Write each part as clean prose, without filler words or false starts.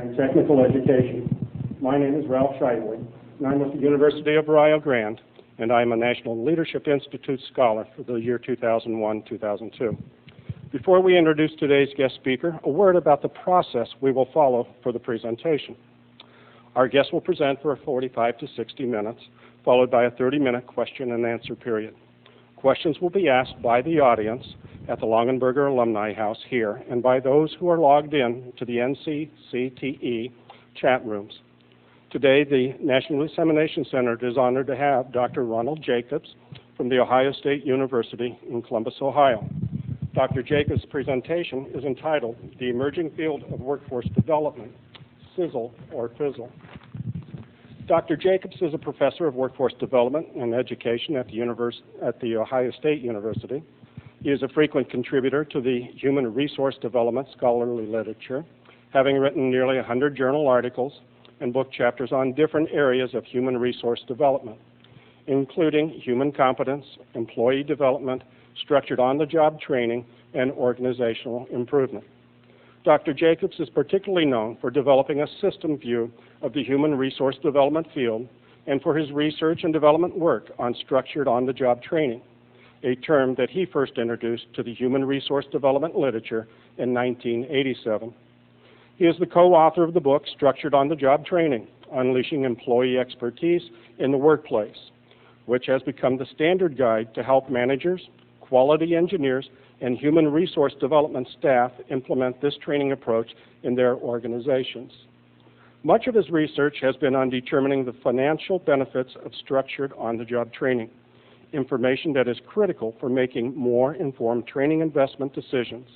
and Technical Education. My name is Ralph Shively, and I'm with the University of Rio Grande, and I'm a National Leadership Institute Scholar for the year 2001-2002. Before we introduce today's guest speaker, a word about the process we will follow for the presentation. Our guest will present for 45 to 60 minutes, followed by a 30-minute question and answer period. Questions will be asked by the audience at the Longenberger Alumni House here and by those who are logged in to the NCCTE chat rooms. Today, the National Examination Center is honored to have Dr. Ronald Jacobs from The Ohio State University in Columbus, Ohio. Dr. Jacobs' presentation is entitled The Emerging Field of Workforce Development, Sizzle or Fizzle. Dr. Jacobs is a professor of workforce development and education at the Ohio State University. He is a frequent contributor to the human resource development scholarly literature, having written nearly 100 journal articles and book chapters on different areas of human resource development, including human competence, employee development, structured on-the-job training, and organizational improvement. Dr. Jacobs is particularly known for developing a system view of the human resource development field and for his research and development work on structured on-the-job training, a term that he first introduced to the human resource development literature in 1987. He is the co-author of the book Structured on-the-Job Training, Unleashing Employee Expertise in the Workplace, which has become the standard guide to help managers, quality engineers, and human resource development staff implement this training approach in their organizations. Much of his research has been on determining the financial benefits of structured on-the-job training, information that is critical for making more informed training investment decisions.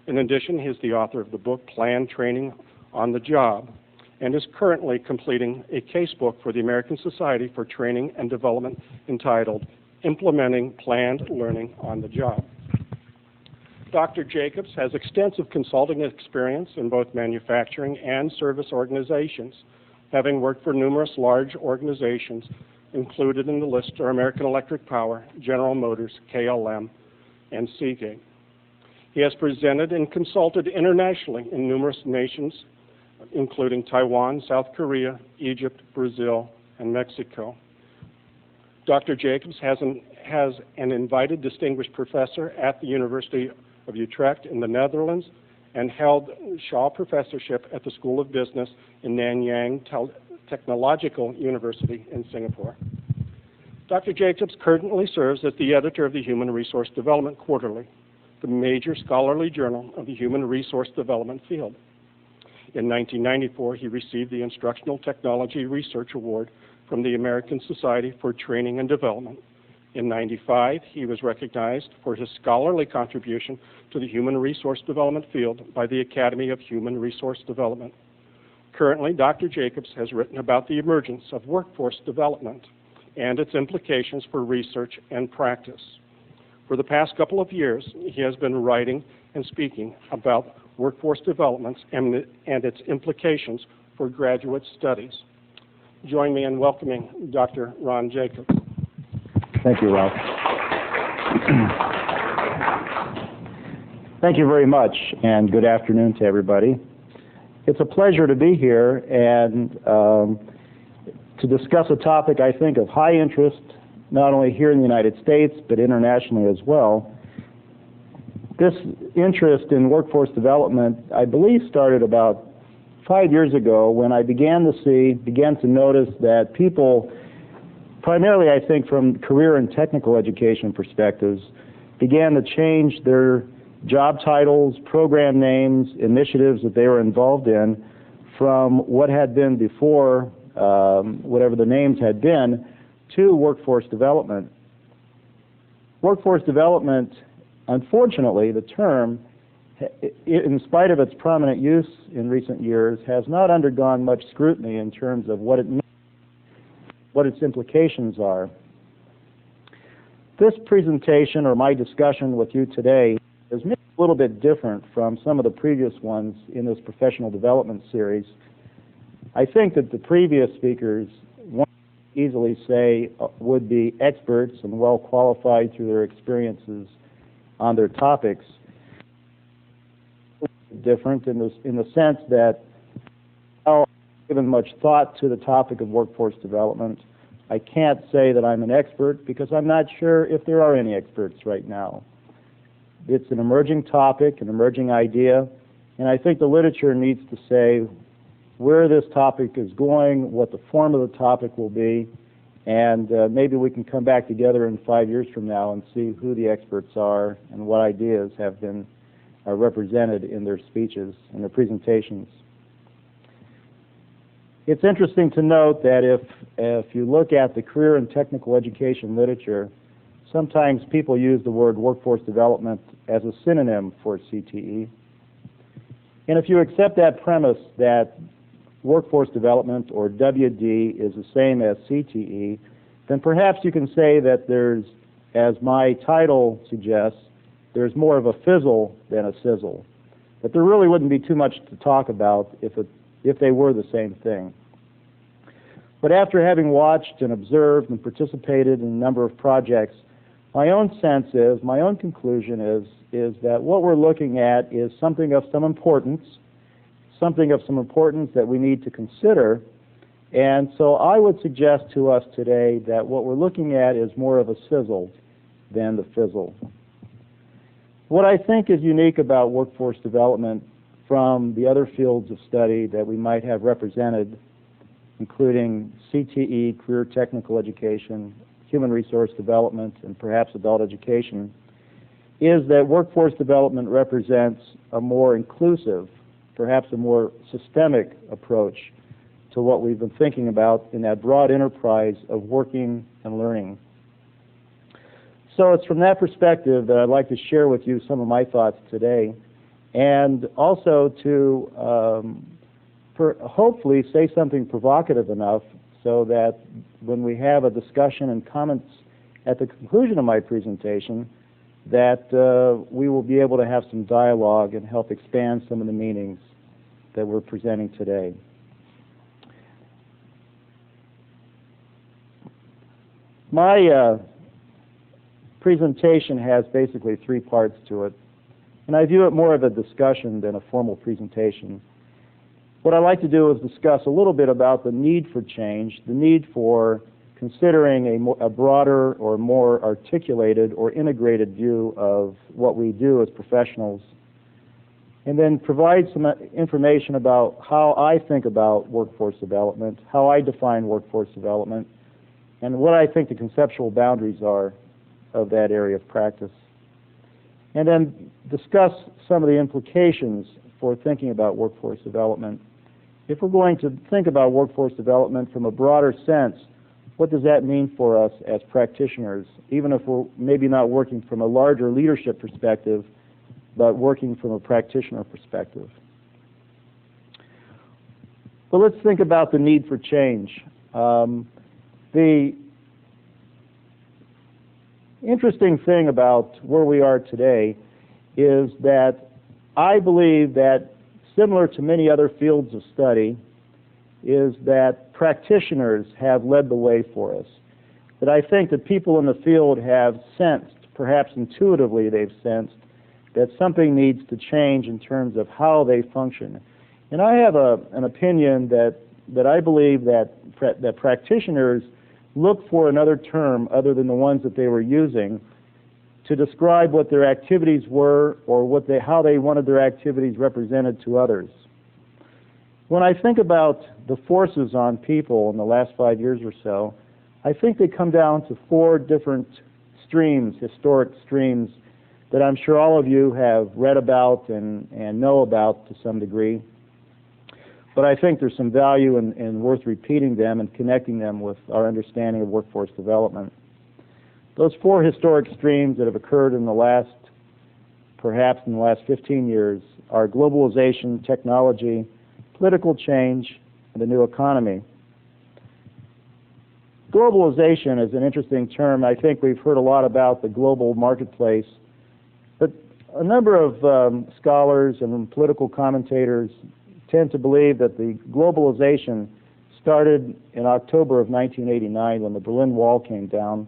In addition, he is the author of the book Planned Training on the Job and is currently completing a casebook for the American Society for Training and Development entitled Implementing Planned Learning on the Job. Dr. Jacobs has extensive consulting experience in both manufacturing and service organizations, having worked for numerous large organizations. Included in the list are American Electric Power, General Motors, KLM, and Seagate. He has presented and consulted internationally in numerous nations, including Taiwan, South Korea, Egypt, Brazil, and Mexico. Dr. Jacobs has an invited distinguished professor at the University of Utrecht in the Netherlands and held Shaw Professorship at the School of Business in Nanyang Technological University in Singapore. Dr. Jacobs currently serves as the editor of the Human Resource Development Quarterly, the major scholarly journal of the human resource development field. In 1994, he received the Instructional Technology Research Award from the American Society for Training and Development. In 1995, he was recognized for his scholarly contribution to the human resource development field by the Academy of Human Resource Development. Currently, Dr. Jacobs has written about the emergence of workforce development and its implications for research and practice. For the past couple of years, he has been writing and speaking about workforce developments and its implications for graduate studies. Join me in welcoming Dr. Ron Jacobs. Thank you, Ralph. Thank you very much, and good afternoon to everybody. It's a pleasure to be here and to discuss a topic I think of high interest, not only here in the United States, but internationally as well. This interest in workforce development, I believe, started about 5 years ago when I began to notice that people, primarily I think from career and technical education perspectives, began to change their job titles, program names, initiatives that they were involved in from what had been before, whatever the names had been, to workforce development. Workforce development, unfortunately, the term, in spite of its prominent use in recent years, has not undergone much scrutiny in terms of what it means, what its implications are. This presentation, or my discussion with you today, is maybe a little bit different from some of the previous ones in this professional development series. I think that the previous speakers, one could easily say, would be experts and well qualified through their experiences on their topics. Different in the sense that given much thought to the topic of workforce development. I can't say that I'm an expert because I'm not sure if there are any experts right now. It's an emerging topic, an emerging idea, and I think the literature needs to say where this topic is going, what the form of the topic will be, and maybe we can come back together in 5 years from now and see who the experts are and what ideas have been represented in their speeches and their presentations. It's interesting to note that if you look at the career and technical education literature, sometimes people use the word workforce development as a synonym for CTE. And if you accept that premise that workforce development, or WD, is the same as CTE, then perhaps you can say that there's, as my title suggests, there's more of a fizzle than a sizzle. But there really wouldn't be too much to talk about if they were the same thing. But after having watched and observed and participated in a number of projects, my own sense is, my own conclusion is that what we're looking at is something of some importance that we need to consider. And so I would suggest to us today that what we're looking at is more of a sizzle than the fizzle. What I think is unique about workforce development from the other fields of study that we might have represented, including CTE, career technical education, human resource development, and perhaps adult education, is that workforce development represents a more inclusive, perhaps a more systemic approach to what we've been thinking about in that broad enterprise of working and learning. So it's from that perspective that I'd like to share with you some of my thoughts today, and also to hopefully say something provocative enough so that when we have a discussion and comments at the conclusion of my presentation, that we will be able to have some dialogue and help expand some of the meanings that we're presenting today. My presentation has basically 3 parts to it, and I view it more of a discussion than a formal presentation. What I'd like to do is discuss a little bit about the need for change, the need for considering a broader or more articulated or integrated view of what we do as professionals, and then provide some information about how I think about workforce development, how I define workforce development, and what I think the conceptual boundaries are of that area of practice. And then discuss some of the implications for thinking about workforce development. If we're going to think about workforce development from a broader sense, what does that mean for us as practitioners, even if we're maybe not working from a larger leadership perspective, but working from a practitioner perspective? But let's think about the need for change. The interesting thing about where we are today is that I believe that, similar to many other fields of study, is that practitioners have led the way for us. That I think that people in the field have sensed, perhaps intuitively they've sensed, that something needs to change in terms of how they function. And I have an opinion that I believe that practitioners look for another term other than the ones that they were using to describe what their activities were or how they wanted their activities represented to others. When I think about the forces on people in the last 5 years or so, I think they come down to 4 different streams, historic streams, that I'm sure all of you have read about and know about to some degree. But I think there's some value in worth repeating them and connecting them with our understanding of workforce development. Those 4 historic streams that have occurred in the last, perhaps in the last 15 years, are globalization, technology, political change, and the new economy. Globalization is an interesting term. I think we've heard a lot about the global marketplace, but a number of scholars and political commentators tend to believe that the globalization started in October of 1989 when the Berlin Wall came down,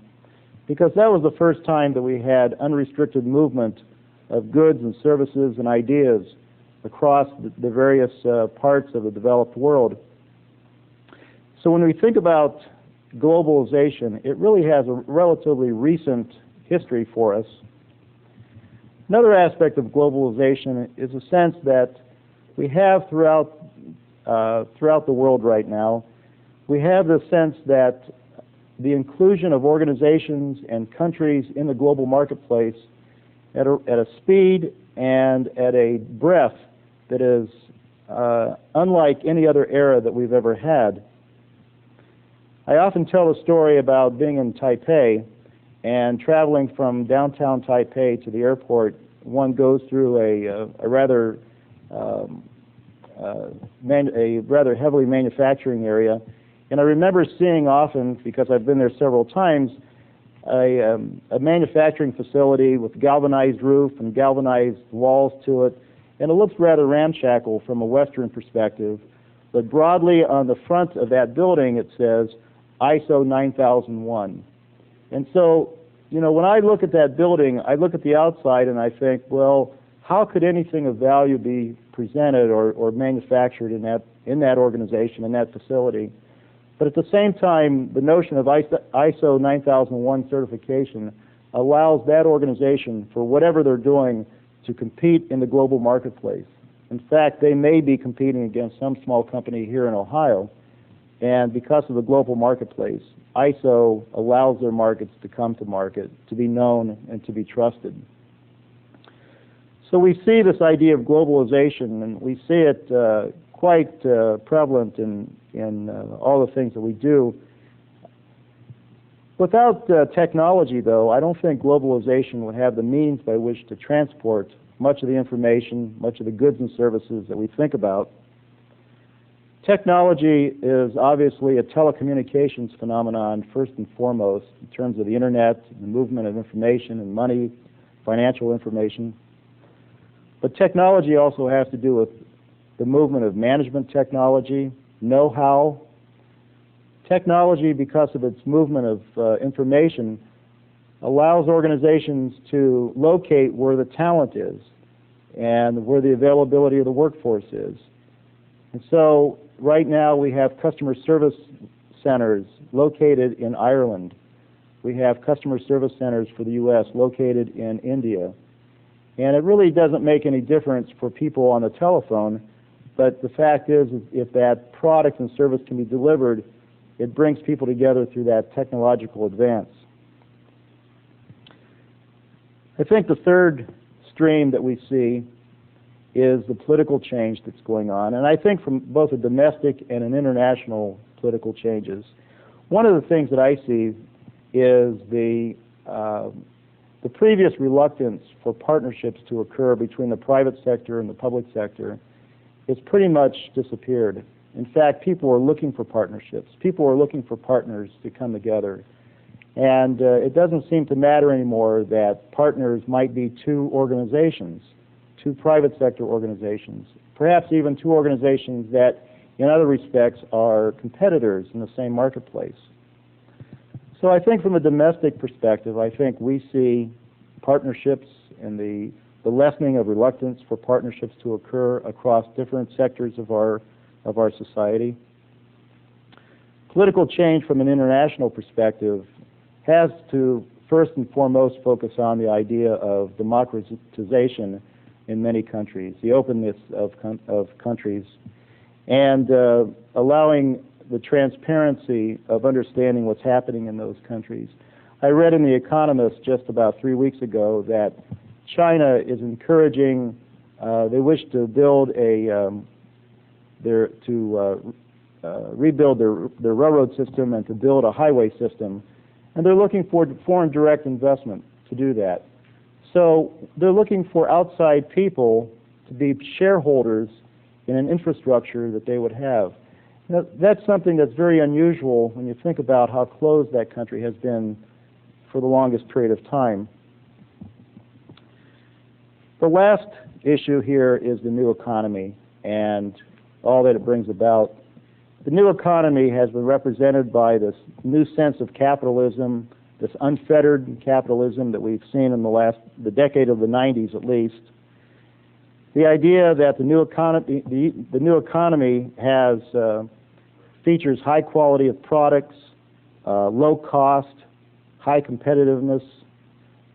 because that was the first time that we had unrestricted movement of goods and services and ideas across the various parts of the developed world. So when we think about globalization, it really has a relatively recent history for us. Another aspect of globalization is a sense that we have throughout the world right now. We have the sense that the inclusion of organizations and countries in the global marketplace at a speed and at a breadth that is unlike any other era that we've ever had. I often tell a story about being in Taipei and traveling from downtown Taipei to the airport. One goes through a rather heavily manufacturing area, and I remember seeing often, because I've been there several times, a manufacturing facility with galvanized roof and galvanized walls to it, and it looks rather ramshackle from a Western perspective. But broadly on the front of that building it says ISO 9001. And so, you know, when I look at that building, I look at the outside and I think, well, how could anything of value be presented or manufactured in that organization, in that facility? But at the same time, the notion of ISO 9001 certification allows that organization, for whatever they're doing, to compete in the global marketplace. In fact, they may be competing against some small company here in Ohio, and because of the global marketplace, ISO allows their markets to come to market, to be known, and to be trusted. So we see this idea of globalization, and we see it quite prevalent in all the things that we do. Without technology, though, I don't think globalization would have the means by which to transport much of the information, much of the goods and services that we think about. Technology is obviously a telecommunications phenomenon first and foremost in terms of the internet, the movement of information and money, financial information. But technology also has to do with the movement of management technology, know-how. Technology, because of its movement of information, allows organizations to locate where the talent is and where the availability of the workforce is. And so right now we have customer service centers located in Ireland. We have customer service centers for the U.S. located in India. And it really doesn't make any difference for people on the telephone, but the fact is, if that product and service can be delivered, it brings people together through that technological advance. I think the third stream that we see is the political change that's going on, and I think from both a domestic and an international political changes. One of the things that I see is the previous reluctance for partnerships to occur between the private sector and the public sector has pretty much disappeared. In fact, people are looking for partnerships. People are looking for partners to come together. And it doesn't seem to matter anymore that partners might be two organizations, two private sector organizations, perhaps even two organizations that in other respects are competitors in the same marketplace. So I think from a domestic perspective, I think we see partnerships and the lessening of reluctance for partnerships to occur across different sectors of our society. Political change from an international perspective has to first and foremost focus on the idea of democratization in many countries, the openness of countries, and allowing the transparency of understanding what's happening in those countries. I read in The Economist just about 3 weeks ago that China is encouraging, they wish to build rebuild their railroad system and to build a highway system, and they're looking for foreign direct investment to do that. So they're looking for outside people to be shareholders in an infrastructure that they would have. Now, that's something that's very unusual when you think about how closed that country has been for the longest period of time. The last issue here is the new economy and all that it brings about. The new economy has been represented by this new sense of capitalism, this unfettered capitalism that we've seen in the decade of the 90s at least. The idea that the new economy has features high quality of products, low cost, high competitiveness,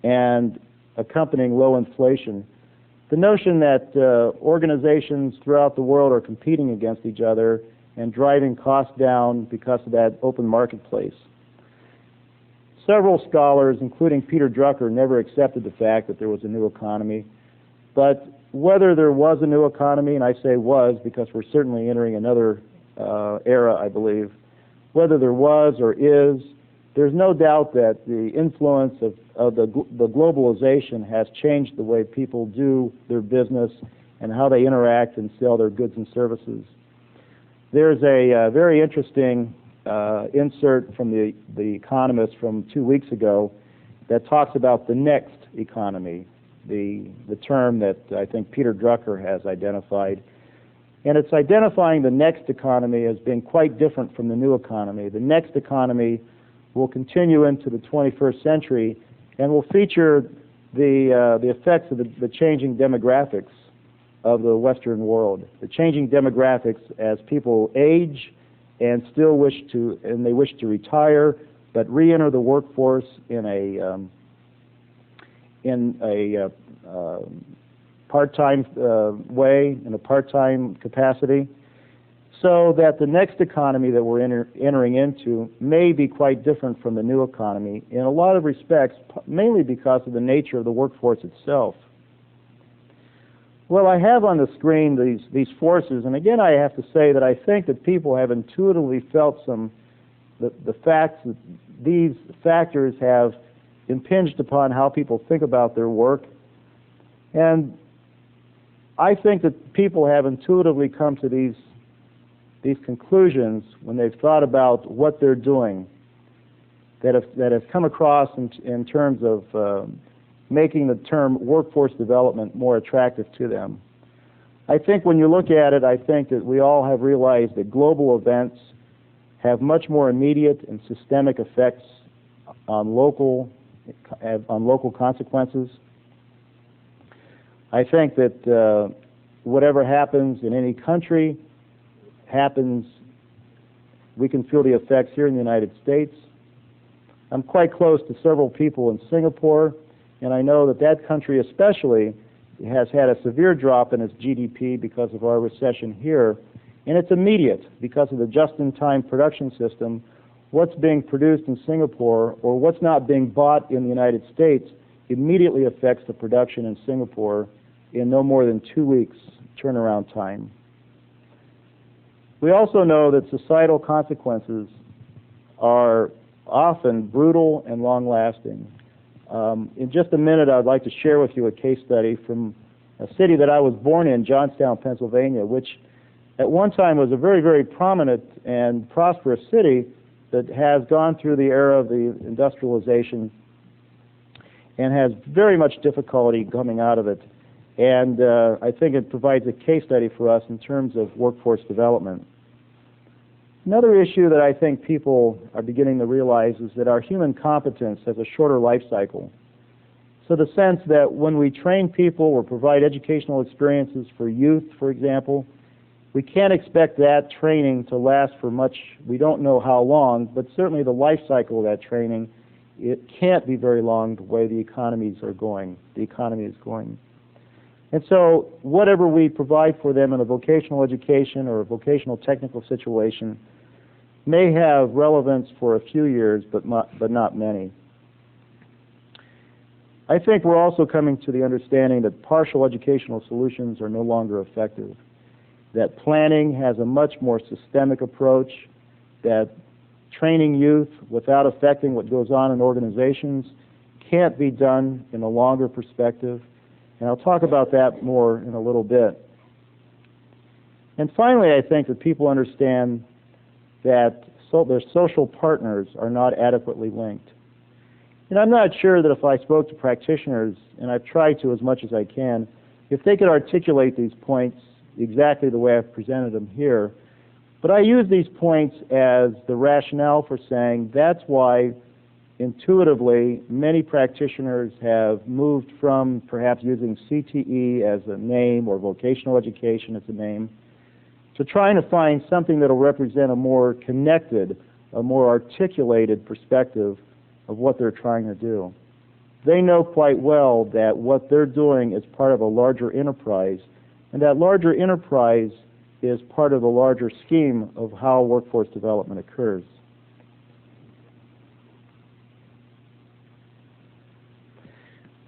and accompanying low inflation. The notion that organizations throughout the world are competing against each other and driving costs down because of that open marketplace. Several scholars, including Peter Drucker, never accepted the fact that there was a new economy. But whether there was a new economy, and I say was because we're certainly entering another era, I believe, whether there was or is, there's no doubt that the influence of the globalization has changed the way people do their business and how they interact and sell their goods and services. There's a very interesting insert from the Economist from 2 weeks ago that talks about the next economy, the term that I think Peter Drucker has identified. And it's identifying the next economy as being quite different from the new economy. The next economy will continue into the 21st century and will feature the effects of the changing demographics of the Western world. The changing demographics as people age and still wish to retire, but re-enter the workforce in a part-time way, in a part-time capacity, so that the next economy that we're entering into may be quite different from the new economy in a lot of respects, mainly because of the nature of the workforce itself. Well, I have on the screen these forces, and again I have to say that I think that people have intuitively felt the facts that these factors have impinged upon how people think about their work, and I think that people have intuitively come to these conclusions when they've thought about what they're doing that have come across in terms of making the term workforce development more attractive to them. I think when you look at it, I think that we all have realized that global events have much more immediate and systemic effects on local consequences. I think that whatever happens in any country happens, we can feel the effects here in the United States. I'm quite close to several people in Singapore, and I know that country especially has had a severe drop in its GDP because of our recession here, and it's immediate because of the just-in-time production system. What's being produced in Singapore or what's not being bought in the United States immediately affects the production in Singapore in no more than 2 weeks turnaround time. We also know that societal consequences are often brutal and long-lasting. In just a minute, I'd like to share with you a case study from a city that I was born in, Johnstown, Pennsylvania, which at one time was a very, very prominent and prosperous city that has gone through the era of the industrialization and has very much difficulty coming out of it. And I think it provides a case study for us in terms of workforce development. Another issue that I think people are beginning to realize is that our human competence has a shorter life cycle. So the sense that when we train people or provide educational experiences for youth, for example, we can't expect that training to last for much, we don't know how long, but certainly the life cycle of that training, it can't be very long the way the economy is going. And so whatever we provide for them in a vocational education or a vocational technical situation may have relevance for a few years, but not many. I think we're also coming to the understanding that partial educational solutions are no longer effective, that planning has a much more systemic approach, that training youth without affecting what goes on in organizations can't be done in a longer perspective. And I'll talk about that more in a little bit. And finally, I think that people understand that their social partners are not adequately linked. And I'm not sure that if I spoke to practitioners, and I've tried to as much as I can, if they could articulate these points exactly the way I've presented them here. But I use these points as the rationale for saying that's why intuitively many practitioners have moved from perhaps using CTE as a name or vocational education as a name to trying to find something that will represent a more connected, a more articulated perspective of what they're trying to do. They know quite well that what they're doing is part of a larger enterprise, and that larger enterprise is part of the larger scheme of how workforce development occurs.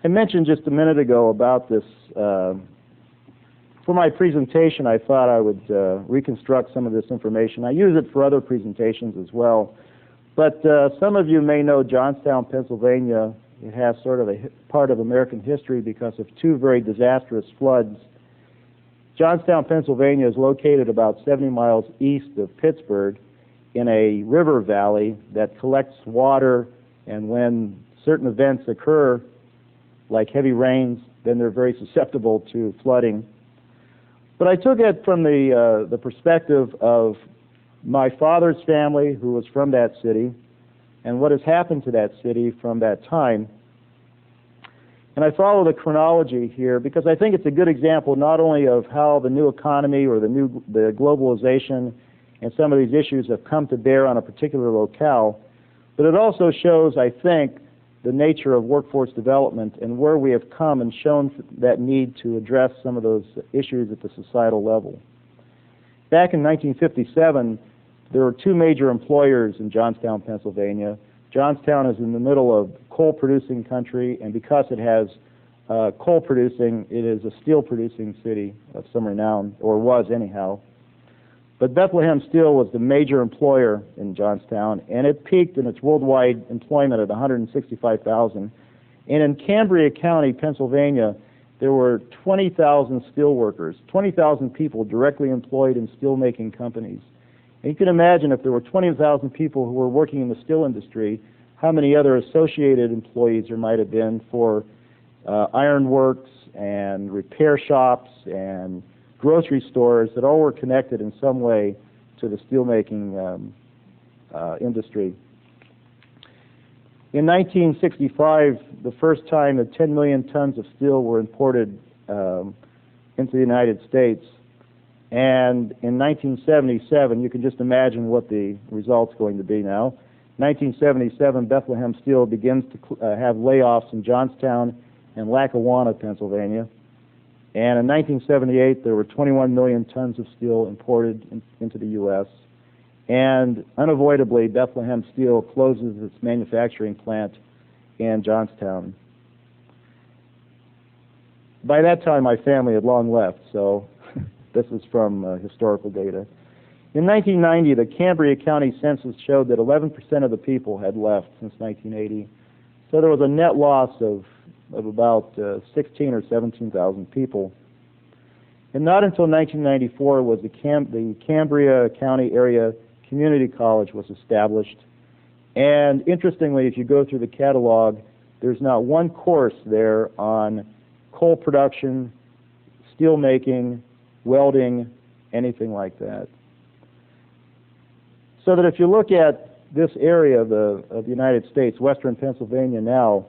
I mentioned just a minute ago about this. For my presentation, I thought I would reconstruct some of this information. I use it for other presentations as well. But some of you may know Johnstown, Pennsylvania. It has sort of a part of American history because of two very disastrous floods. Johnstown, Pennsylvania is located about 70 miles east of Pittsburgh in a river valley that collects water, and when certain events occur, like heavy rains, then they're very susceptible to flooding. But I took it from the perspective of my father's family, who was from that city, and what has happened to that city from that time. And I follow the chronology here because I think it's a good example not only of how the new economy or the globalization and some of these issues have come to bear on a particular locale, but it also shows, I think, the nature of workforce development and where we have come and shown that need to address some of those issues at the societal level. Back in 1957, there were two major employers in Johnstown, Pennsylvania. Johnstown is in the middle of coal-producing country, and because it has coal-producing, it is a steel-producing city of some renown, or was anyhow. But Bethlehem Steel was the major employer in Johnstown, and it peaked in its worldwide employment at 165,000. And in Cambria County, Pennsylvania, there were 20,000 steel workers, 20,000 people directly employed in steel-making companies. And you can imagine if there were 20,000 people who were working in the steel industry, how many other associated employees there might have been for iron works and repair shops and grocery stores that all were connected in some way to the steelmaking industry. In 1965, the first time that 10 million tons of steel were imported into the United States. And in 1977, you can just imagine what the result's going to be now. 1977, Bethlehem Steel begins to have layoffs in Johnstown and Lackawanna, Pennsylvania. And in 1978, there were 21 million tons of steel imported into the U.S. And unavoidably, Bethlehem Steel closes its manufacturing plant in Johnstown. By that time, my family had long left, so this is from historical data. In 1990, the Cambria County census showed that 11% of the people had left since 1980. So there was a net loss of about 16 or 17,000 people. And not until 1994 was the Cambria County Area Community College was established. And interestingly, if you go through the catalog, there's not one course there on coal production, steel making, welding, anything like that. So that if you look at this area of the United States, western Pennsylvania now,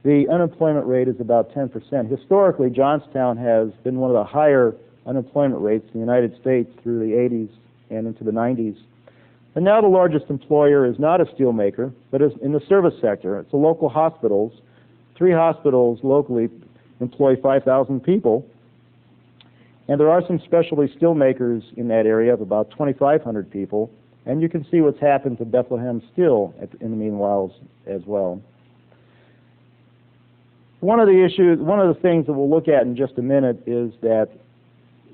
the unemployment rate is about 10%. Historically, Johnstown has been one of the higher unemployment rates in the United States through the 80s and into the 90s. And now the largest employer is not a steel maker, but is in the service sector. It's the local hospitals. 3 hospitals locally employ 5,000 people. And there are some specialty steel makers in that area of about 2,500 people. And you can see what's happened to Bethlehem Steel in the meanwhile as well. One of the things that we'll look at in just a minute is that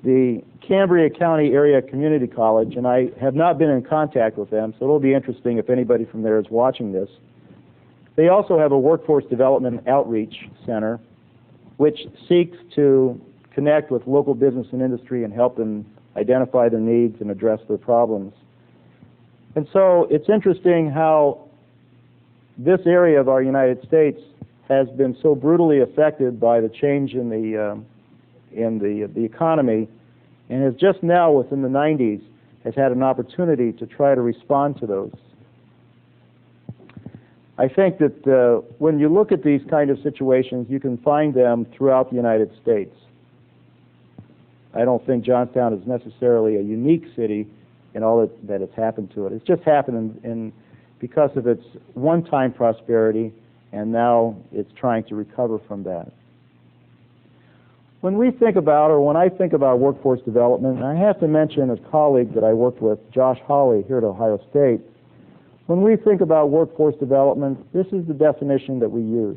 the Cambria County Area Community College, and I have not been in contact with them, so it'll be interesting if anybody from there is watching this. They also have a workforce development outreach center, which seeks to connect with local business and industry and help them identify their needs and address their problems. And so it's interesting how this area of our United States has been so brutally affected by the change in the economy, and has just now, within the 90s, has had an opportunity to try to respond to those. I think that when you look at these kind of situations, you can find them throughout the United States. I don't think Johnstown is necessarily a unique city in all that has happened to it. It's just happened because of its one-time prosperity, and now it's trying to recover from that. When we think about, or when I think about workforce development, and I have to mention a colleague that I worked with, Josh Hawley, here at Ohio State. When we think about workforce development, this is the definition that we use.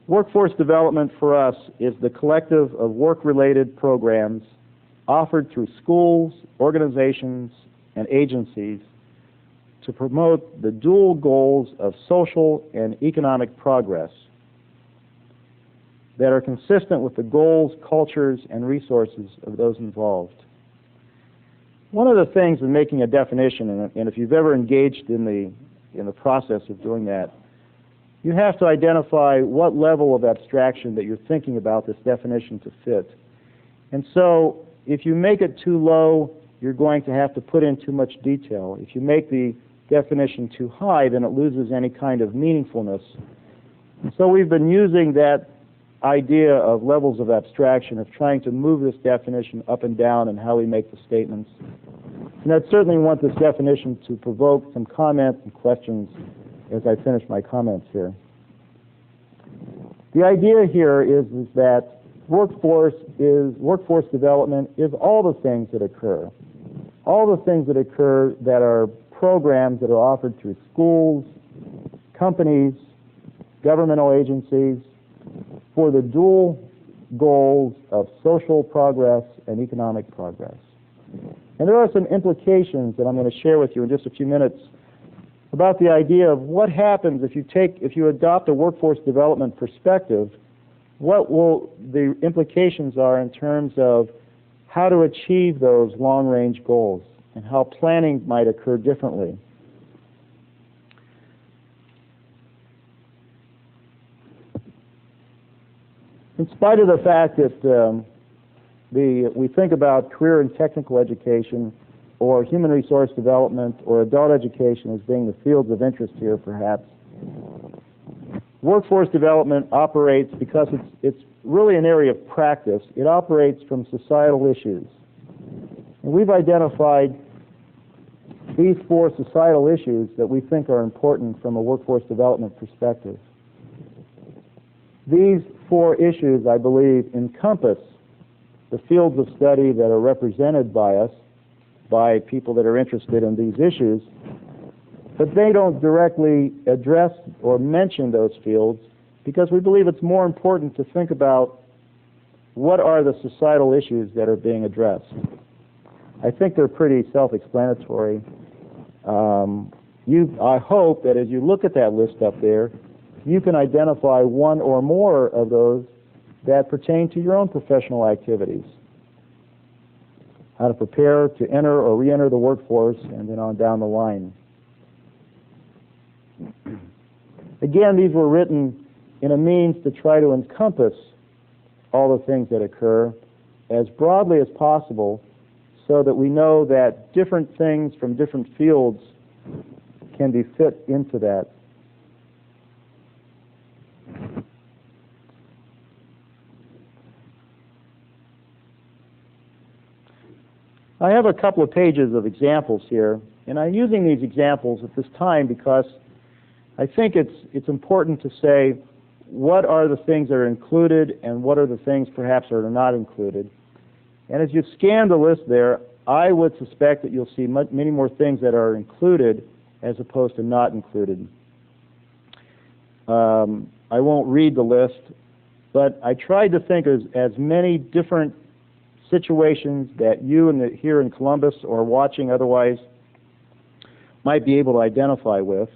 Workforce development for us is the collective of work-related programs offered through schools, organizations, and agencies to promote the dual goals of social and economic progress that are consistent with the goals, cultures, and resources of those involved. One of the things in making a definition, and if you've ever engaged in the process of doing that, you have to identify what level of abstraction that you're thinking about this definition to fit. And so if you make it too low, you're going to have to put in too much detail. If you make the definition too high, then it loses any kind of meaningfulness. And so we've been using that idea of levels of abstraction, of trying to move this definition up and down in how we make the statements. And I certainly want this definition to provoke some comments and questions as I finish my comments here. The idea here is that workforce development is all the things that occur. All the things that occur that are programs that are offered through schools, companies, governmental agencies, for the dual goals of social progress and economic progress. And there are some implications that I'm going to share with you in just a few minutes about the idea of what happens if you adopt a workforce development perspective, what will the implications are in terms of how to achieve those long-range goals and how planning might occur differently. In spite of the fact that we think about career and technical education or human resource development or adult education as being the fields of interest here, perhaps, workforce development operates because it's really an area of practice. It operates from societal issues. And we've identified these 4 societal issues that we think are important from a workforce development perspective. These 4 issues, I believe, encompass the fields of study that are represented by us, by people that are interested in these issues, but they don't directly address or mention those fields because we believe it's more important to think about what are the societal issues that are being addressed. I think they're pretty self-explanatory. I hope that as you look at that list up there, you can identify one or more of those that pertain to your own professional activities. How to prepare to enter or re-enter the workforce, and then on down the line. Again, these were written in a means to try to encompass all the things that occur as broadly as possible so that we know that different things from different fields can be fit into that. I have a couple of pages of examples here, and I'm using these examples at this time because I think it's important to say what are the things that are included and what are the things perhaps that are not included. And as you scan the list there, I would suspect that you'll see many more things that are included as opposed to not included. I won't read the list, but I tried to think of as many different situations that you here in Columbus or watching otherwise might be able to identify with.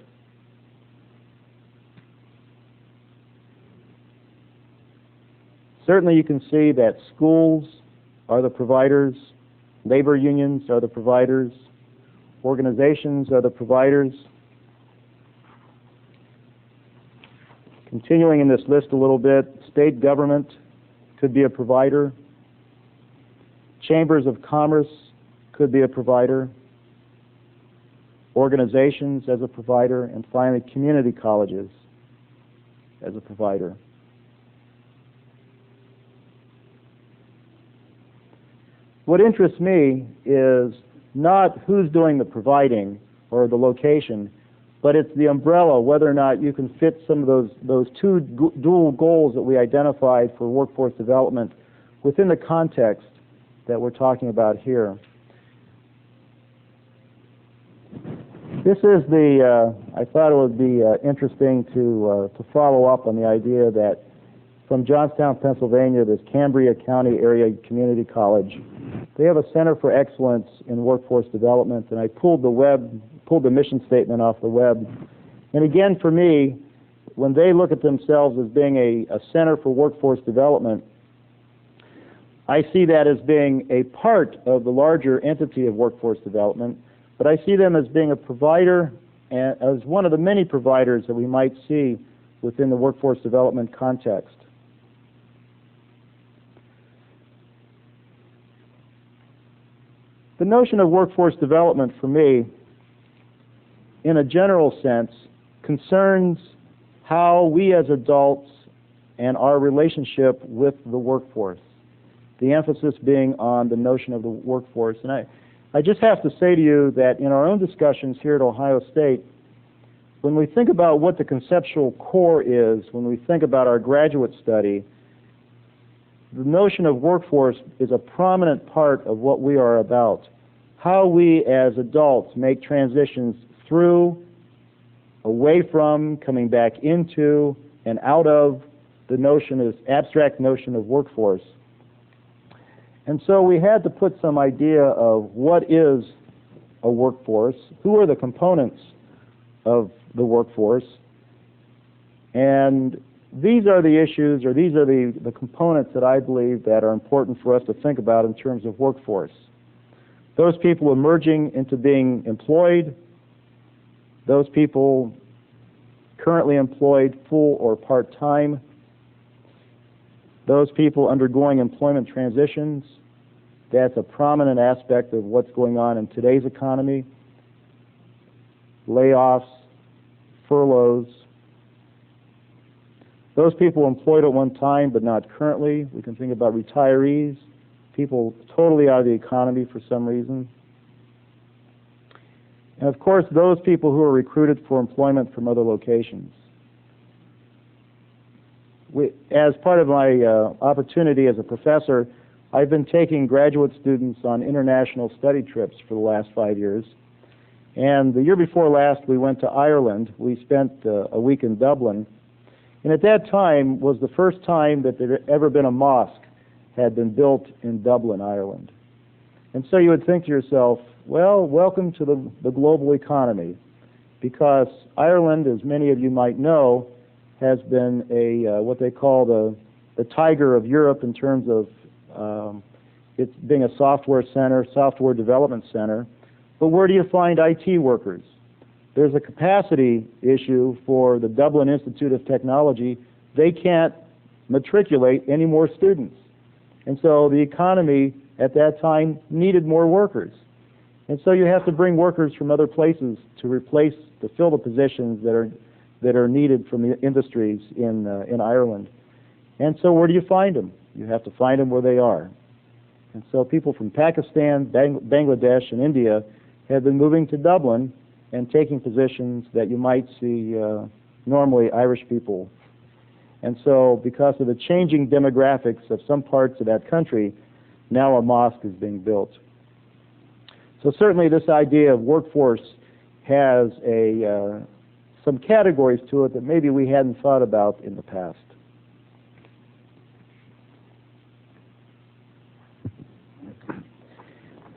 Certainly you can see that schools are the providers, labor unions are the providers, organizations are the providers. Continuing in this list a little bit, state government could be a provider. Chambers of commerce could be a provider. Organizations as a provider. And finally, community colleges as a provider. what interests me is not who's doing the providing or the location, but it's the umbrella, whether or not you can fit some of those two dual goals that we identified for workforce development within the context that we're talking about here. This is I thought it would be interesting to follow up on the idea that from Johnstown, Pennsylvania, this Cambria County Area Community College, they have a Center for Excellence in Workforce Development, and I pulled the mission statement off the web. And again, for me, when they look at themselves as being a Center for Workforce Development, I see that as being a part of the larger entity of workforce development, but I see them as being a provider, and as one of the many providers that we might see within the workforce development context. The notion of workforce development for me, in a general sense, concerns how we as adults and our relationship with the workforce, the emphasis being on the notion of the workforce. And I just have to say to you that in our own discussions here at Ohio State, when we think about what the conceptual core is, when we think about our graduate study, the notion of workforce is a prominent part of what we are about. How we as adults make transitions through, away from, coming back into, and out of the notion, this abstract notion of workforce. And so we had to put some idea of what is a workforce, who are the components of the workforce, and these are the issues, or these are the components that I believe that are important for us to think about in terms of workforce. Those people emerging into being employed, those people currently employed full or part-time, those people undergoing employment transitions. That's a prominent aspect of what's going on in today's economy. Layoffs, furloughs. Those people employed at one time but not currently. We can think about retirees, people totally out of the economy for some reason. And of course, those people who are recruited for employment from other locations. As part of my opportunity as a professor, I've been taking graduate students on international study trips for the last 5 years. And the year before last, we went to Ireland. We spent a week in Dublin. And at that time was the first time that there had ever been a mosque had been built in Dublin, Ireland. And so you would think to yourself, well, welcome to the global economy, because Ireland, as many of you might know, has been what they call the tiger of Europe in terms of it's being a software center, software development center. But where do you find IT workers? There's a capacity issue for the Dublin Institute of Technology. They can't matriculate any more students. And so the economy at that time needed more workers. And so you have to bring workers from other places to fill the positions that are needed from the industries in Ireland. And so where do you find them? You have to find them where they are. And so people from Pakistan, Bangladesh, and India have been moving to Dublin and taking positions that you might see normally Irish people. And so because of the changing demographics of some parts of that country, now a mosque is being built. So certainly this idea of workforce has some categories to it that maybe we hadn't thought about in the past.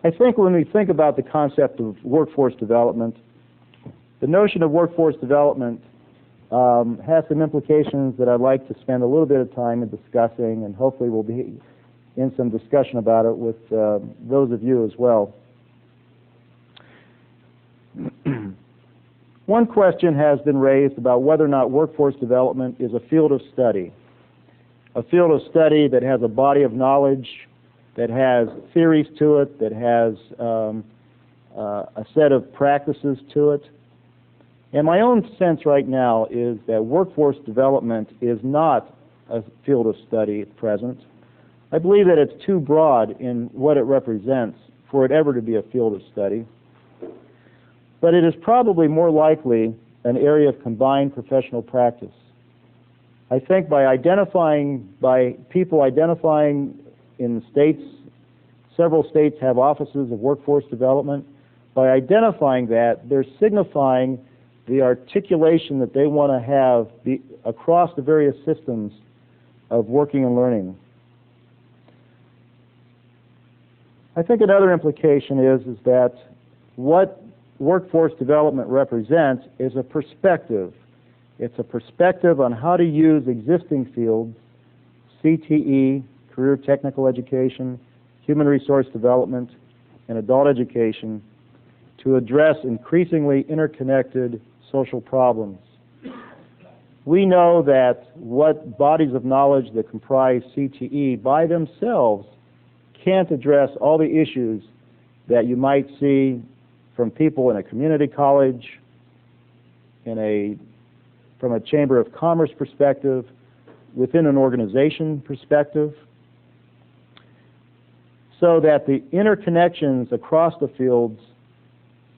I think when we think about the concept of workforce development, the notion of workforce development has some implications that I'd like to spend a little bit of time in discussing, and hopefully we'll be in some discussion about it with those of you as well. One question has been raised about whether or not workforce development is a field of study that has a body of knowledge, that has theories to it, that has a set of practices to it. And my own sense right now is that workforce development is not a field of study at present. I believe that it's too broad in what it represents for it ever to be a field of study. But it is probably more likely an area of combined professional practice. I think by people identifying in states, several states have offices of workforce development. By identifying that, they're signifying the articulation that they want to have across the various systems of working and learning. I think another implication is that what workforce development represents is a perspective. It's a perspective on how to use existing fields, CTE, career technical education, human resource development, and adult education, to address increasingly interconnected social problems. We know that what bodies of knowledge that comprise CTE by themselves can't address all the issues that you might see from people in a community college, from a Chamber of Commerce perspective, within an organization perspective, so that the interconnections across the fields,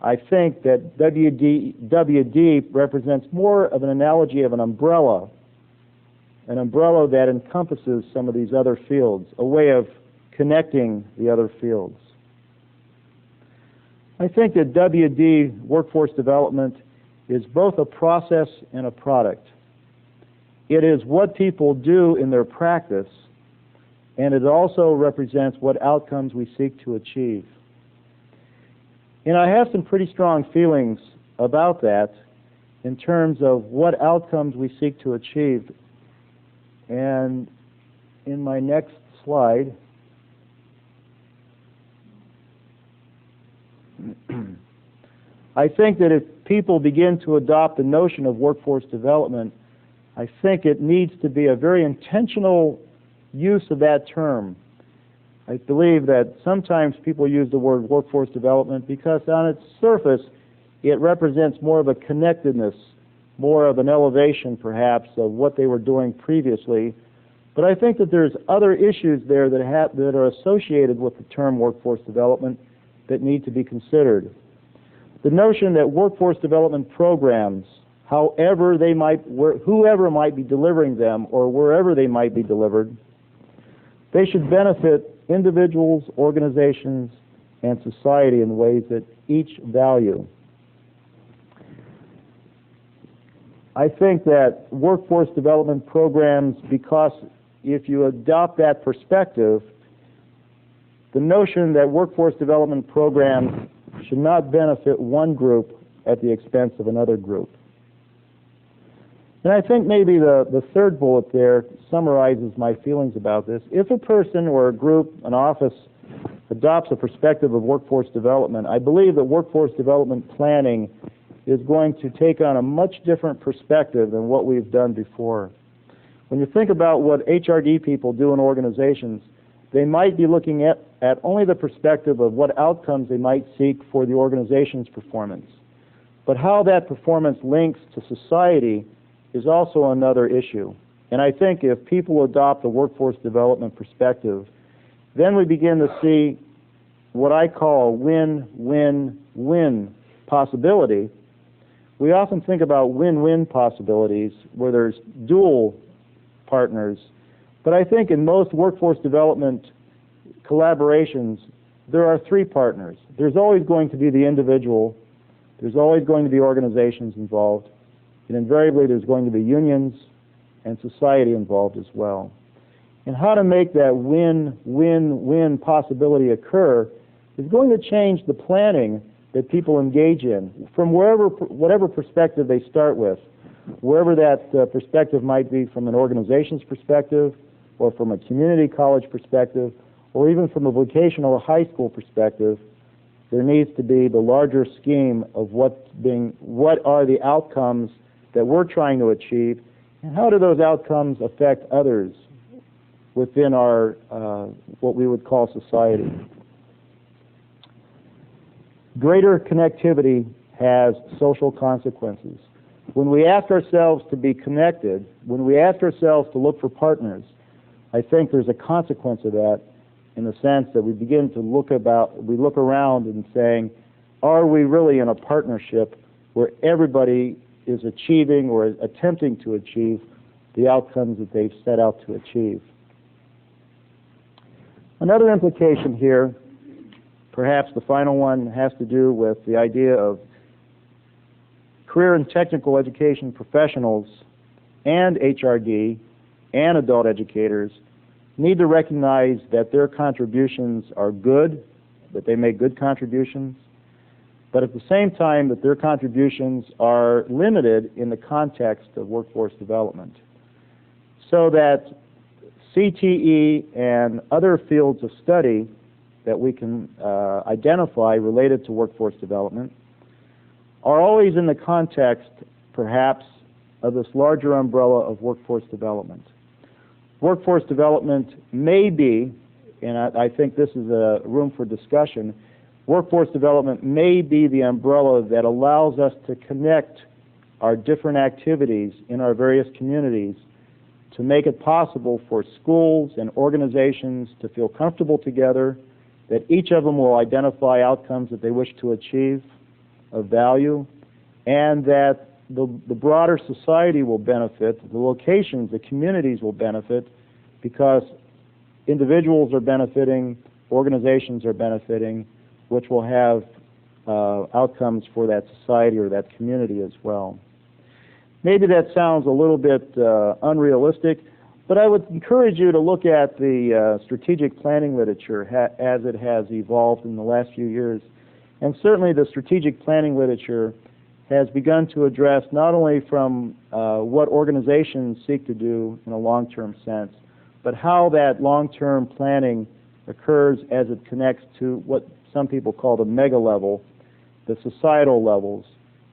I think that WD represents more of an analogy of an umbrella that encompasses some of these other fields, a way of connecting the other fields. I think that WD, workforce development, is both a process and a product. It is what people do in their practice, and it also represents what outcomes we seek to achieve. And I have some pretty strong feelings about that in terms of what outcomes we seek to achieve. And in my next slide, I think that if people begin to adopt the notion of workforce development, I think it needs to be a very intentional use of that term. I believe that sometimes people use the word workforce development because on its surface it represents more of a connectedness, more of an elevation perhaps of what they were doing previously. But I think that there's other issues there that are associated with the term workforce development that need to be considered. The notion that workforce development programs, whoever might be delivering them or wherever they might be delivered, they should benefit individuals, organizations, and society in ways that each value. I think that workforce development programs, because if you adopt that perspective, the notion that workforce development programs should not benefit one group at the expense of another group. And I think maybe the third bullet there summarizes my feelings about this. If a person or a group, an office, adopts a perspective of workforce development, I believe that workforce development planning is going to take on a much different perspective than what we've done before. When you think about what HRD people do in organizations, they might be looking at only the perspective of what outcomes they might seek for the organization's performance. But how that performance links to society is also another issue. And I think if people adopt a workforce development perspective, then we begin to see what I call a win-win-win possibility. We often think about win-win possibilities where there's dual partners, but I think in most workforce development collaborations, there are three partners. There's always going to be the individual, there's always going to be organizations involved, and invariably there's going to be unions and society involved as well. And how to make that win-win-win possibility occur is going to change the planning that people engage in from whatever perspective they start with, wherever that perspective might be, from an organization's perspective or from a community college perspective or even from a vocational or high school perspective. There needs to be the larger scheme of what are the outcomes that we're trying to achieve, and how do those outcomes affect others within our what we would call society. Greater connectivity has social consequences. When we ask ourselves to be connected, when we ask ourselves to look for partners, I think there's a consequence of that in the sense that we begin to look around and saying, are we really in a partnership where everybody is achieving or is attempting to achieve the outcomes that they've set out to achieve? Another implication here, perhaps the final one, has to do with the idea of career and technical education professionals and HRD and adult educators need to recognize that their contributions are good, that they make good contributions, but at the same time that their contributions are limited in the context of workforce development. So that CTE and other fields of study that we can identify related to workforce development are always in the context, perhaps, of this larger umbrella of workforce development. Workforce development may be, and I think this is a room for discussion, workforce development may be the umbrella that allows us to connect our different activities in our various communities to make it possible for schools and organizations to feel comfortable together, that each of them will identify outcomes that they wish to achieve of value, and that the broader society will benefit, the locations, the communities will benefit, because individuals are benefiting, organizations are benefiting, which will have outcomes for that society or that community as well. Maybe that sounds a little bit unrealistic, but I would encourage you to look at the strategic planning literature as it has evolved in the last few years. And certainly the strategic planning literature has begun to address not only from what organizations seek to do in a long-term sense, but how that long-term planning occurs as it connects to what some people call the mega level, the societal levels.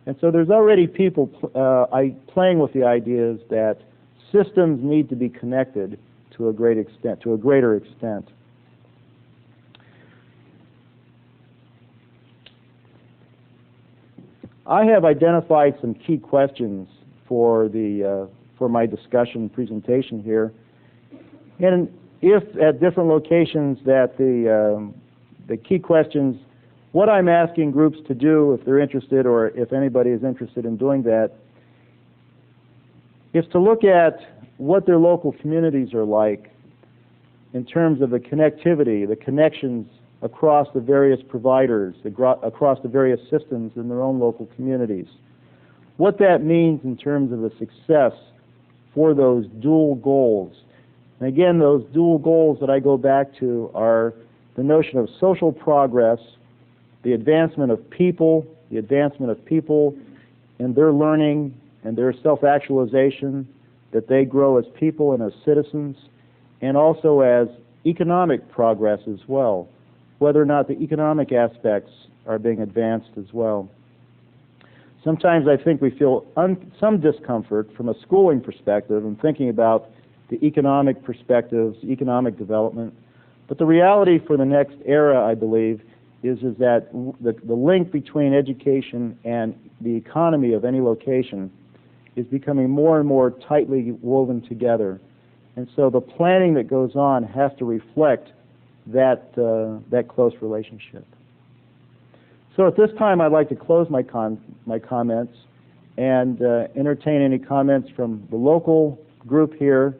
And so there's already people playing with the ideas that systems need to be connected to a great extent, to a greater extent. I have identified some key questions for my discussion presentation here, and if at different locations that the key questions, what I'm asking groups to do if they're interested, or if anybody is interested in doing that, is to look at what their local communities are like in terms of the connectivity, the connections across the various providers, across the various systems in their own local communities. What that means in terms of the success for those dual goals. And again, those dual goals that I go back to are the notion of social progress, the advancement of people in their learning and their self-actualization, that they grow as people and as citizens, and also as economic progress as well, whether or not the economic aspects are being advanced as well. Sometimes I think we feel some discomfort from a schooling perspective and thinking about the economic perspectives, economic development. But the reality for the next era, I believe, is that the link between education and the economy of any location is becoming more and more tightly woven together. And so the planning that goes on has to reflect that close relationship. So at this time, I'd like to close my comments and entertain any comments from the local group here,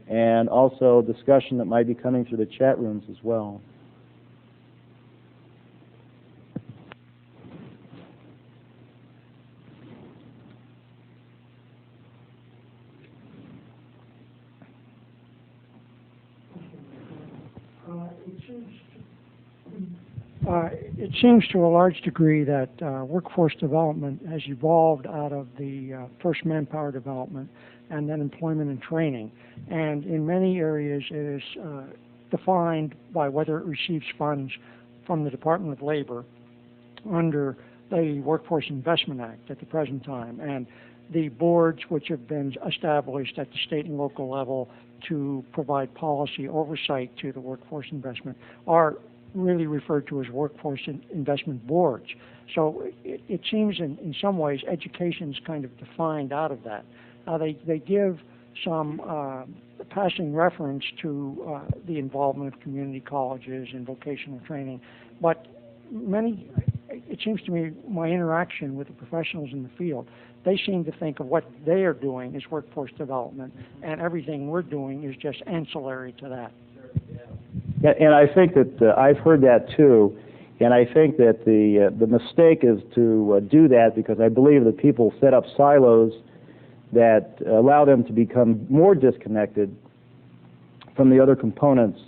and also discussion that might be coming through the chat rooms as well. It seems to a large degree that workforce development has evolved out of the first manpower development and then employment and training. And in many areas it is defined by whether it receives funds from the Department of Labor under the Workforce Investment Act at the present time. And the boards which have been established at the state and local level to provide policy oversight to the workforce investment are really referred to as workforce investment boards. So it seems in some ways education is kind of defined out of that. They give some passing reference to the involvement of community colleges and vocational training, but it seems to me, my interaction with the professionals in the field, they seem to think of what they are doing as workforce development, and everything we're doing is just ancillary to that. Yeah, and I think that I've heard that too, and I think that the mistake is to do that, because I believe that people set up silos that allow them to become more disconnected from the other components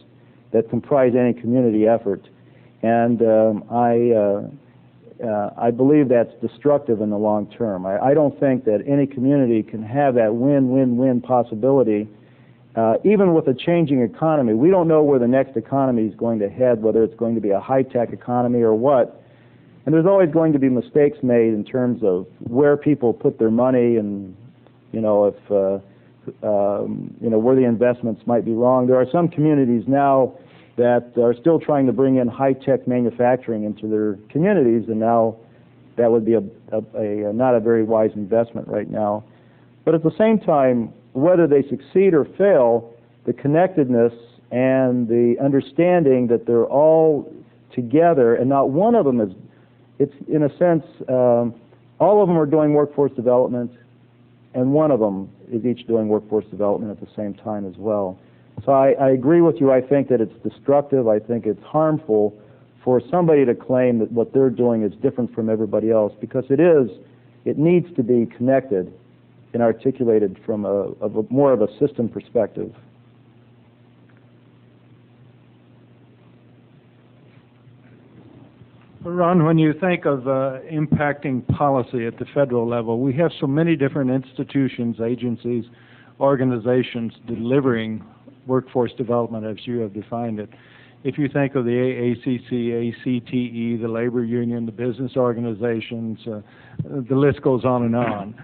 that comprise any community effort. And I believe that's destructive in the long term. I don't think that any community can have that win-win-win possibility, even with a changing economy. We don't know where the next economy is going to head, whether it's going to be a high-tech economy or what. And there's always going to be mistakes made in terms of where people put their money, and if where the investments might be wrong. There are some communities now that are still trying to bring in high-tech manufacturing into their communities, and now that would be not a very wise investment right now. But at the same time, whether they succeed or fail, the connectedness and the understanding that they're all together, and not one of them is, it's in a sense, all of them are doing workforce development, and one of them is each doing workforce development at the same time as well. So I agree with you. I think that it's destructive. I think it's harmful for somebody to claim that what they're doing is different from everybody else, because it needs to be connected and articulated from more of a system perspective. Ron, when you think of impacting policy at the federal level, we have so many different institutions, agencies, organizations delivering workforce development as you have defined it. If you think of the AACC, ACTE, the labor union, the business organizations, the list goes on and on.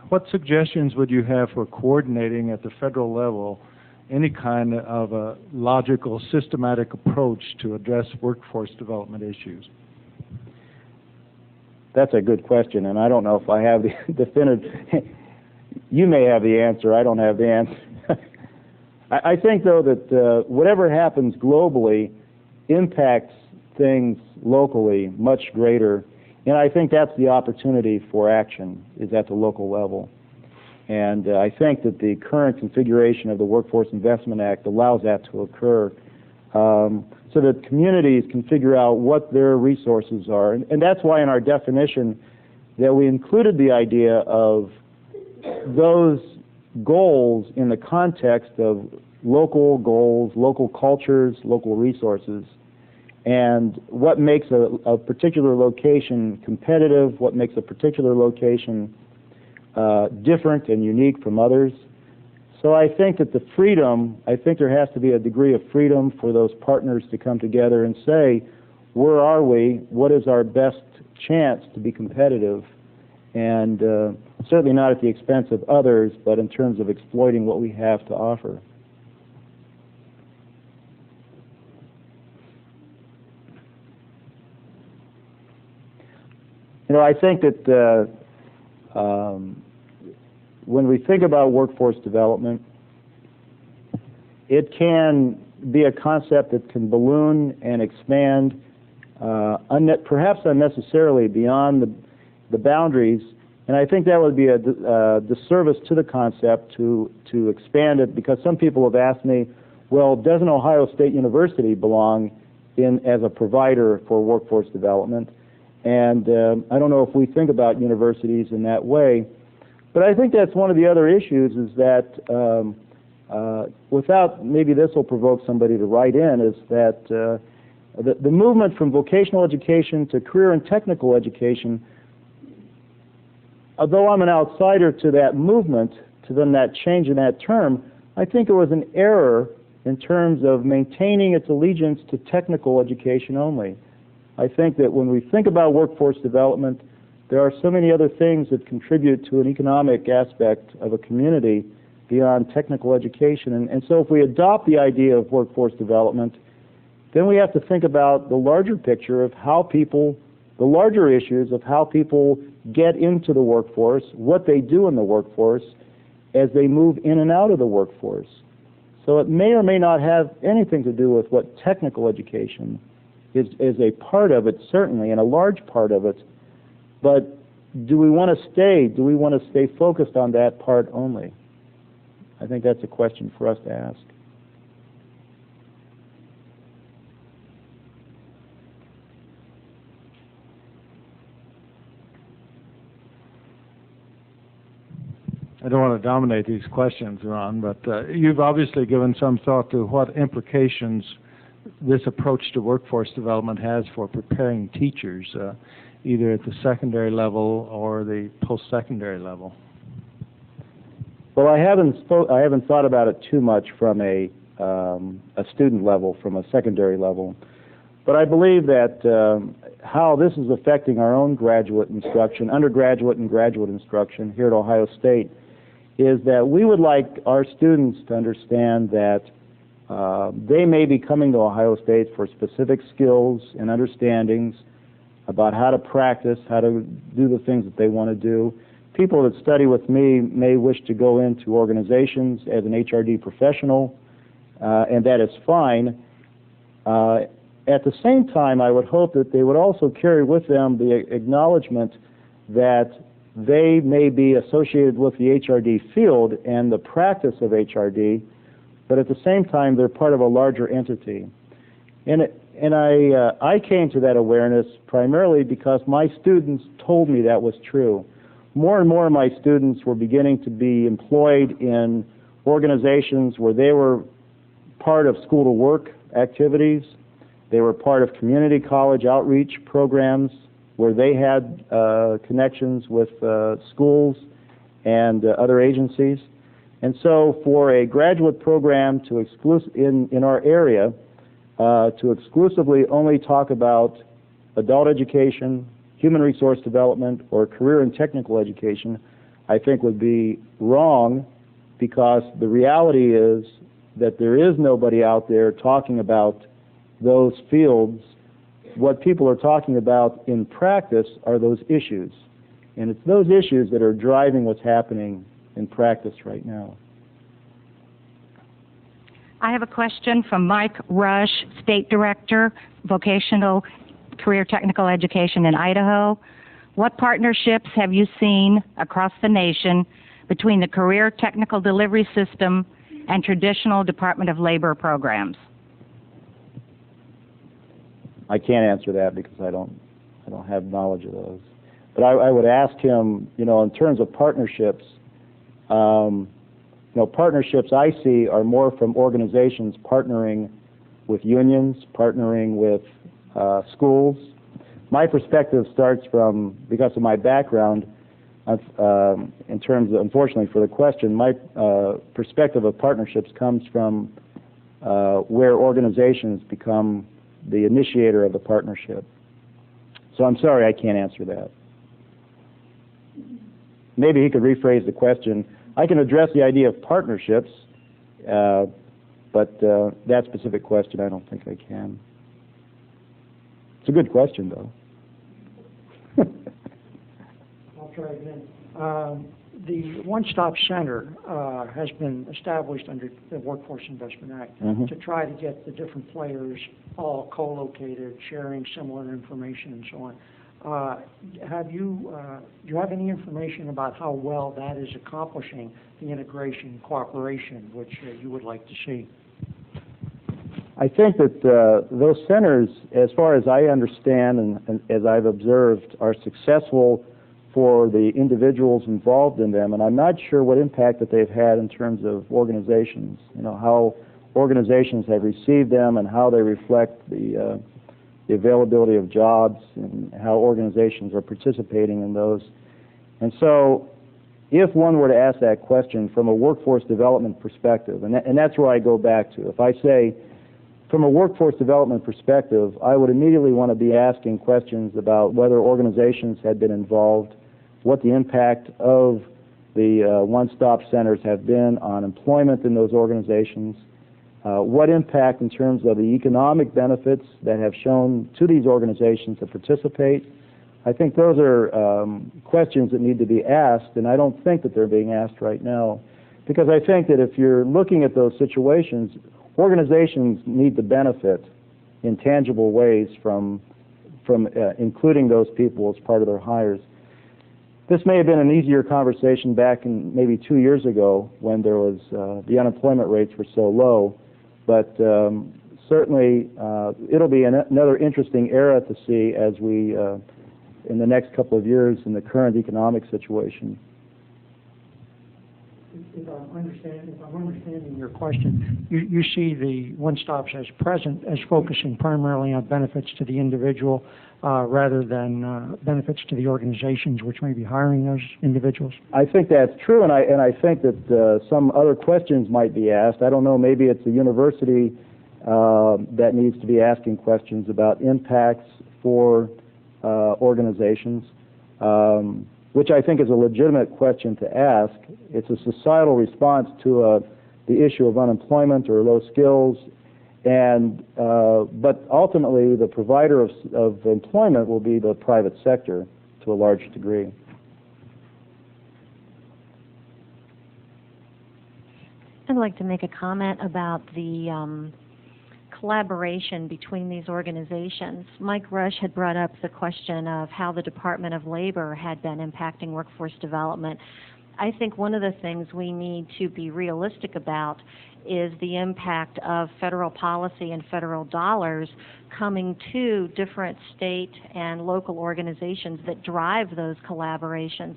What suggestions would you have for coordinating at the federal level any kind of a logical, systematic approach to address workforce development issues? That's a good question, and I don't know if I have the definitive. You may have the answer. I don't have the answer. I think, though, that whatever happens globally impacts things locally much greater, and I think that's the opportunity for action, is at the local level. And I think that the current configuration of the Workforce Investment Act allows that to occur, so that communities can figure out what their resources are. And that's why in our definition that we included the idea of those goals in the context of local goals, local cultures, local resources, and what makes a particular location competitive, what makes a particular location different and unique from others. So I think that the freedom, I think there has to be a degree of freedom for those partners to come together and say, where are we? What is our best chance to be competitive? And certainly not at the expense of others, but in terms of exploiting what we have to offer. I think that when we think about workforce development, it can be a concept that can balloon and expand, perhaps unnecessarily beyond the boundaries, and I think that would be a disservice to the concept to expand it, because some people have asked me, well, doesn't Ohio State University belong in as a provider for workforce development? And I don't know if we think about universities in that way, but I think that's one of the other issues, is that without, maybe this will provoke somebody to write in, is that the movement from vocational education to career and technical education, although I'm an outsider to that movement, to then that change in that term, I think it was an error in terms of maintaining its allegiance to technical education only. I think that when we think about workforce development, there are so many other things that contribute to an economic aspect of a community beyond technical education. And so if we adopt the idea of workforce development, then we have to think about the larger picture of how people, the larger issues of how people get into the workforce, what they do in the workforce as they move in and out of the workforce. So it may or may not have anything to do with what technical education is a part of it, certainly, and a large part of it. But do we want to stay focused on that part only? I think that's a question for us to ask. I don't want to dominate these questions, Ron, but you've obviously given some thought to what implications this approach to workforce development has for preparing teachers, either at the secondary level or the post-secondary level. Well, I haven't thought about it too much from a student level, from a secondary level, but I believe that how this is affecting our own graduate instruction, undergraduate and graduate instruction here at Ohio State, is that we would like our students to understand that they may be coming to Ohio State for specific skills and understandings about how to practice, how to do the things that they want to do. People that study with me may wish to go into organizations as an HRD professional, and that is fine. At the same time, I would hope that they would also carry with them the acknowledgement that they may be associated with the HRD field and the practice of HRD, but at the same time, they're part of a larger entity. And I came to that awareness primarily because my students told me that was true. More and more of my students were beginning to be employed in organizations where they were part of school-to-work activities. They were part of community college outreach programs where they had connections with schools and other agencies. And so for a graduate program to in our area to exclusively only talk about adult education, human resource development, or career and technical education, I think would be wrong, because the reality is that there is nobody out there talking about those fields. What people are talking about in practice are those issues. And it's those issues that are driving what's happening in practice right now. I have a question from Mike Rush, State Director, Vocational Career Technical Education in Idaho. What partnerships have you seen across the nation between the Career Technical Delivery System and traditional Department of Labor programs? I can't answer that because I don't have knowledge of those. But I would ask him, in terms of partnerships, partnerships I see are more from organizations partnering with unions, partnering with schools. My perspective starts from, because of my background, in terms of, unfortunately for the question, my perspective of partnerships comes from where organizations become the initiator of the partnership. So I'm sorry, I can't answer that. Maybe he could rephrase the question. I can address the idea of partnerships, but that specific question, I don't think I can. It's a good question, though. I'll try again. The One-Stop Center has been established under the Workforce Investment Act to try to get the different players all co-located, sharing similar information and so on. Do you have any information about how well that is accomplishing the integration, cooperation, which you would like to see? I think that those centers, as far as I understand and as I've observed, are successful for the individuals involved in them, and I'm not sure what impact that they've had in terms of organizations, how organizations have received them and how they reflect the availability of jobs and how organizations are participating in those. And so if one were to ask that question from a workforce development perspective, and that's where I go back to, if I say from a workforce development perspective, I would immediately want to be asking questions about whether organizations had been involved, what the impact of the one-stop centers have been on employment in those organizations, what impact in terms of the economic benefits that have shown to these organizations to participate. I think those are questions that need to be asked, and I don't think that they're being asked right now, because I think that if you're looking at those situations, organizations need to benefit in tangible ways from including those people as part of their hires. This may have been an easier conversation back in maybe 2 years ago when there was the unemployment rates were so low, but certainly it'll be another interesting era to see as we in the next couple of years in the current economic situation. If I'm understanding your question, you see the one-stops as present as focusing primarily on benefits to the individual rather than benefits to the organizations which may be hiring those individuals? I think that's true, and I think that some other questions might be asked. I don't know, maybe it's a university that needs to be asking questions about impacts for organizations. Which I think is a legitimate question to ask. It's a societal response to the issue of unemployment or low skills, and but ultimately the provider of employment will be the private sector to a large degree. I'd like to make a comment about the collaboration between these organizations. Mike Rush had brought up the question of how the Department of Labor had been impacting workforce development. I think one of the things we need to be realistic about is the impact of federal policy and federal dollars coming to different state and local organizations that drive those collaborations.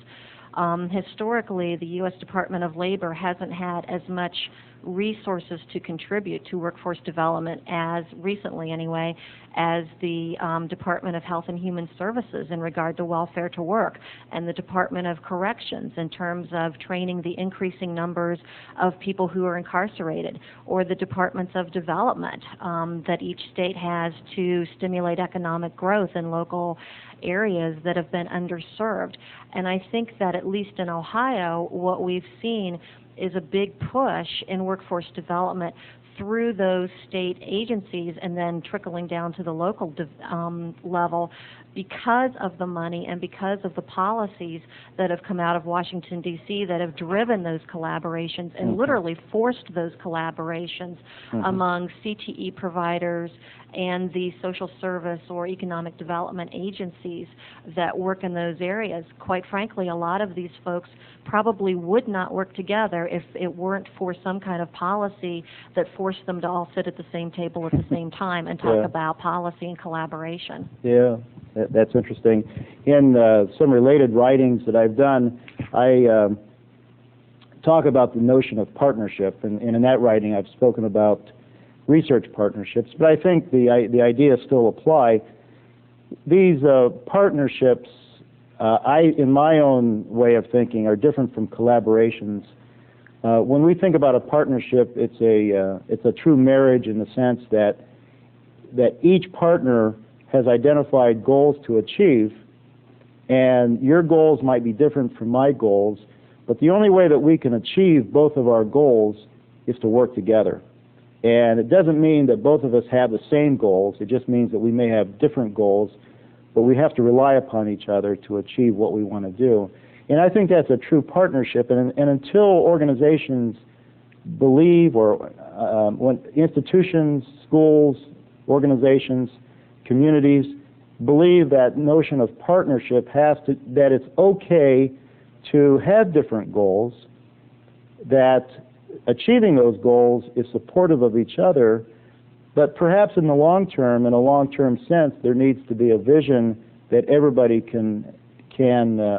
Historically, the U.S. Department of Labor hasn't had as much resources to contribute to workforce development as recently anyway as the Department of Health and Human Services in regard to welfare to work, and the Department of Corrections in terms of training the increasing numbers of people who are incarcerated, or the Departments of Development that each state has to stimulate economic growth in local areas that have been underserved. And I think that at least in Ohio, what we've seen is a big push in workforce development through those state agencies and then trickling down to the local level because of the money and because of the policies that have come out of Washington, D.C. that have driven those collaborations and literally forced those collaborations among CTE providers and the social service or economic development agencies that work in those areas. Quite frankly, a lot of these folks probably would not work together if it weren't for some kind of policy that forced them to all sit at the same table at the same time and talk about policy and collaboration. Yeah, that's interesting. In some related writings that I've done, I talk about the notion of partnership, and in that writing I've spoken about research partnerships, but I think the ideas still apply. These partnerships, in my own way of thinking, are different from collaborations. When we think about a partnership, it's a true marriage in the sense that each partner has identified goals to achieve, and your goals might be different from my goals, but the only way that we can achieve both of our goals is to work together. And it doesn't mean that both of us have the same goals. It just means that we may have different goals, but we have to rely upon each other to achieve what we want to do. And I think that's a true partnership. And until organizations believe, or when institutions, schools, organizations, communities believe that notion of partnership that it's okay to have different goals, that achieving those goals is supportive of each other, but perhaps in the long term, in a long-term sense, there needs to be a vision that everybody can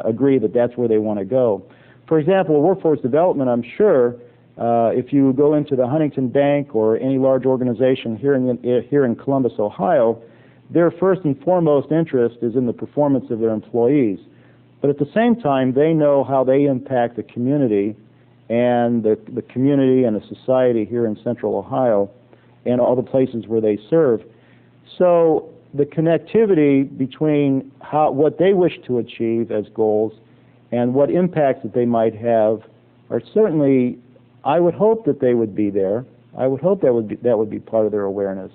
agree that that's where they want to go. For example, workforce development, I'm sure, if you go into the Huntington Bank or any large organization here in Columbus, Ohio, their first and foremost interest is in the performance of their employees. But at the same time, they know how they impact the community and the community and the society here in Central Ohio and all the places where they serve. So the connectivity between what they wish to achieve as goals and what impacts that they might have are certainly, I would hope that they would be there. I would hope that would be part of their awareness.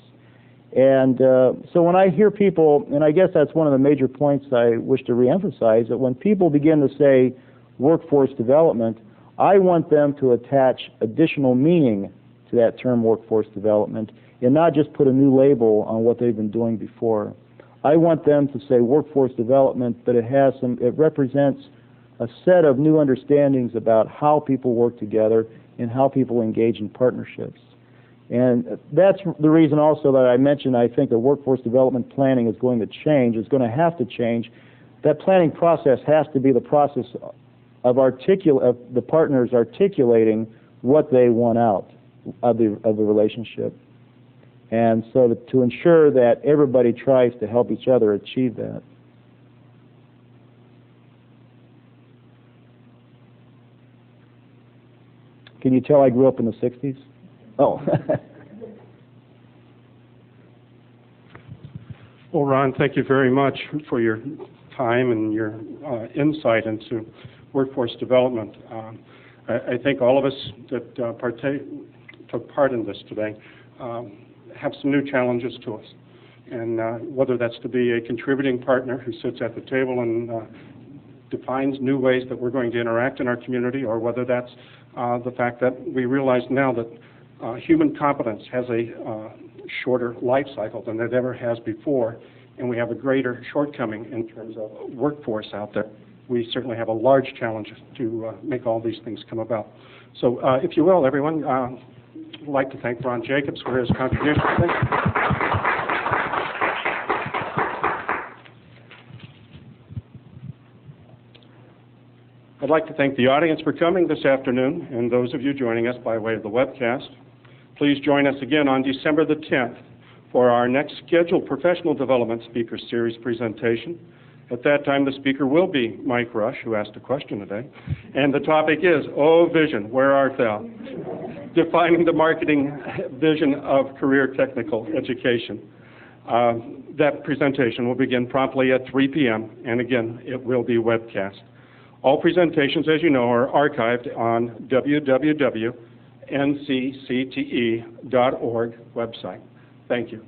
And so when I hear people, and I guess that's one of the major points I wish to reemphasize, that when people begin to say workforce development, I want them to attach additional meaning to that term workforce development and not just put a new label on what they've been doing before. I want them to say workforce development, but it represents a set of new understandings about how people work together and how people engage in partnerships. And that's the reason also that I mentioned I think the workforce development planning is going to change, is going to have to change. That planning process has to be the process of the partners articulating what they want out of the relationship. And so to ensure that everybody tries to help each other achieve that. Can you tell I grew up in the 60s? Oh. Well, Ron, thank you very much for your time and your insight into workforce development. I think all of us that took part in this today have some new challenges to us. And whether that's to be a contributing partner who sits at the table and defines new ways that we're going to interact in our community, or whether that's the fact that we realize now that human competence has a shorter life cycle than it ever has before, and we have a greater shortcoming in terms of workforce out there. We certainly have a large challenge to make all these things come about. So if you will, everyone, I'd like to thank Ron Jacobs for his contribution. Thank you. I'd like to thank the audience for coming this afternoon and those of you joining us by way of the webcast. Please join us again on December the 10th for our next scheduled professional development speaker series presentation. At that time, the speaker will be Mike Rush, who asked a question today. And the topic is, Oh Vision, Where Art Thou? Defining the Marketing Vision of Career Technical Education. That presentation will begin promptly at 3 p.m. and again, it will be webcast. All presentations, as you know, are archived on www.nccte.org website. Thank you.